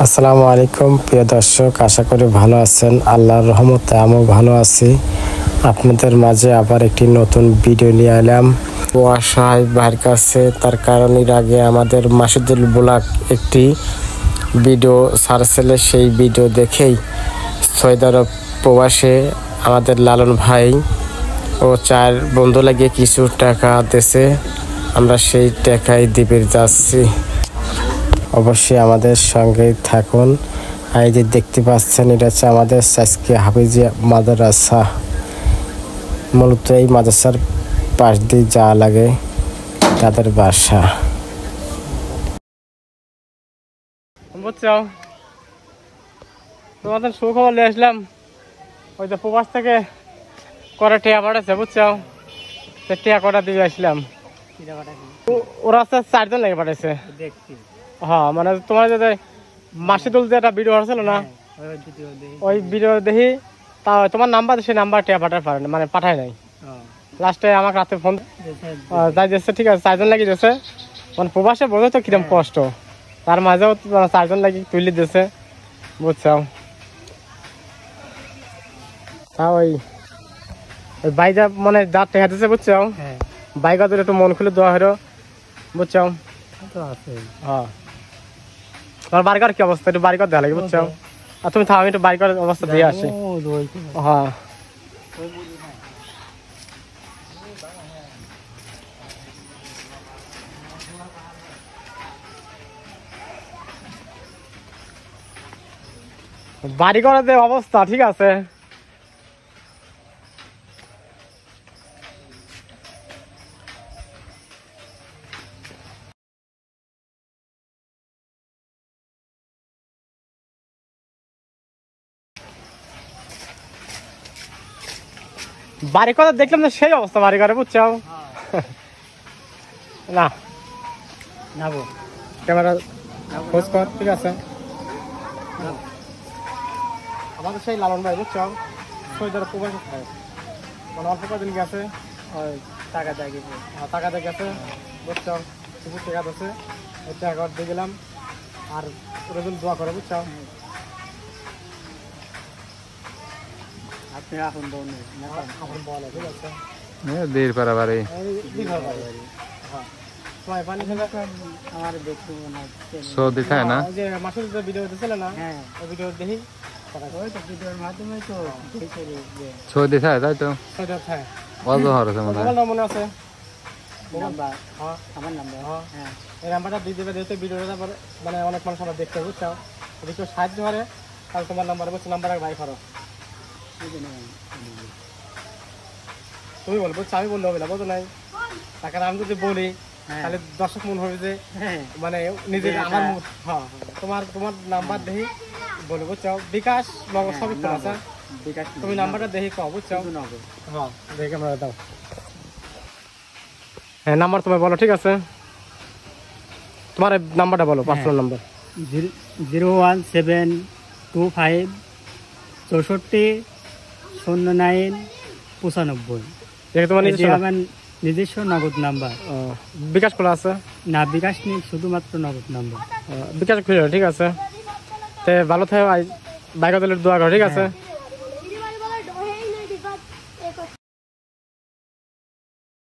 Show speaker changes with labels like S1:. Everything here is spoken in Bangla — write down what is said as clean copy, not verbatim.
S1: আসসালামু আলাইকুম প্রিয় দর্শক, আশা করি ভালো আছেন। আল্লাহর রহমতে আমিও ভালো আছি। আপনাদের মাঝে আবার একটি নতুন ভিডিও নিয়ে এলাম। অসহায় ভাইয়ের কাছে, তার কারণ এর আগে আমাদের মাসুদুল ব্লগ একটি ভিডিও ছাড়ছিল। সেই ভিডিও দেখেই সৌদি আরব প্রবাসে আমাদের লালন ভাই ও চার বন্ধু লাগিয়ে কিছু টাকা দিয়েছে। আমরা সেই টাকাই দিতে যাচ্ছি। অবশ্যই আমাদের সঙ্গেই থাকুন। এই যে দেখতে পাচ্ছেন, এটা হচ্ছে আমাদের শাসকিয়া হাফিজিয়া মাদ্রাসা। মূলত এই মাদ্রাসার পাশ দিয়ে যাওয়া লাগে তাদের বাসা। বুঝছো, তোমাদের সুখবর নিয়ে আসলাম। ওই যে প্রবাস থেকে করে টিয়া পাঠাচ্ছে, বুঝছো, টিয়া কটা দিয়ে আসলাম। ওরা হচ্ছে 4 জন লেগে পাঠাইছে। হ্যাঁ, মানে তোমার যে মাসিদুল যে একটা ভিডিও হচ্ছিল না, ওই ভিডিও দেখি তা তোমার নাম্বার, সেই নাম্বার টিয়া পাঠাতে পারে না, মানে পাঠায় নাই। লাস্টে আমাকে রাতে ফোন যাই দিচ্ছে, ঠিক আছে 4 জন লাগিয়ে দিয়েছে। মানে প্রবাসে বোঝো তো কিরম কষ্ট, তার মাঝেও 4 জন লাগিয়ে তুলে দিয়েছে, বুঝছো। তা ওই বাইজা মানে যা টেকা দিচ্ছে, বুঝছো, বাইক একটু মন খুলে দেওয়া হলো, বুঝছো। হ্যাঁ, তোমার বাড়িঘর কি অবস্থা, একটু বাড়িঘর দেখা লাগে, বুঝছো। আর তুমি থাও, আমি একটু বাড়িঘর অবস্থা দিয়ে আসি। হ্যাঁ, বাড়িঘরের যে অবস্থা, ঠিক আছে। বাড়ি কথা দেখলাম যে সেই অবস্থা বাড়ি ঘরে, বুঝছো। না নাবো ক্যামেরা খোঁজ কর, ঠিক আছে। আমাদের সেই লালন ভাই, বুঝছো, সৌদি আরব প্রবাসে থাকে, মানে অল্প কদিন গেছে, টাকা দিয়ে গেছে, বুঝছো। কিছু টাকা দিচ্ছে, ওই টাকা দিয়ে গেলাম। আর ওরা যদি দোয়া করে, বুঝছো। আপনি এখন বলেন, ঠিক আছে।
S2: দেড় পারা বাড়ি সৌদি খায় না,
S1: যে মাসুর যে ভিডিও দিছিল না, ওই ভিডিও দেখি
S2: সৌদি খায়, তাই তো অজহর আছে মনে হয়।
S1: মনে আছে এই নাম্বারটা দিয়ে দেবে, যেহেতু ভিডিওটা মানে অনেক মানুষ আমরা দেখতে, বুঝছো। যদি কেউ সাহায্য করে তাহলে তোমার নাম্বার, বুঝছো, নাম্বার বাই করো। তুমি বলবো, আমি বললে হবে না, বুঝো নাই। তাকে আমি যদি বলি তাহলে দর্শক মন হবে যে মানে নিজের আমার, হ্যাঁ তোমার নাম্বার দেখি বলবো, বুঝছো। বিকাশ নগদ সবই তো আছে, তুমি নাম্বারটা দেখি কও, বুঝছো। হ্যাঁ, দেখে আমরা দাও। হ্যাঁ, নাম্বার তোমার বলো, ঠিক আছে। তোমার নাম্বারটা বলো, পার্সোনাল নাম্বার।
S3: 01725 64 09 95।
S1: তোমার
S3: নিজস্ব নগদ নাম্বার।
S1: বিকাশ খোলা আছে
S3: না? বিকাশ নেই, শুধুমাত্র নগদ নাম্বার।
S1: বিকাশ খুলে, ঠিক আছে। ভালো থাকে, বাইক দোয়া করো, ঠিক আছে।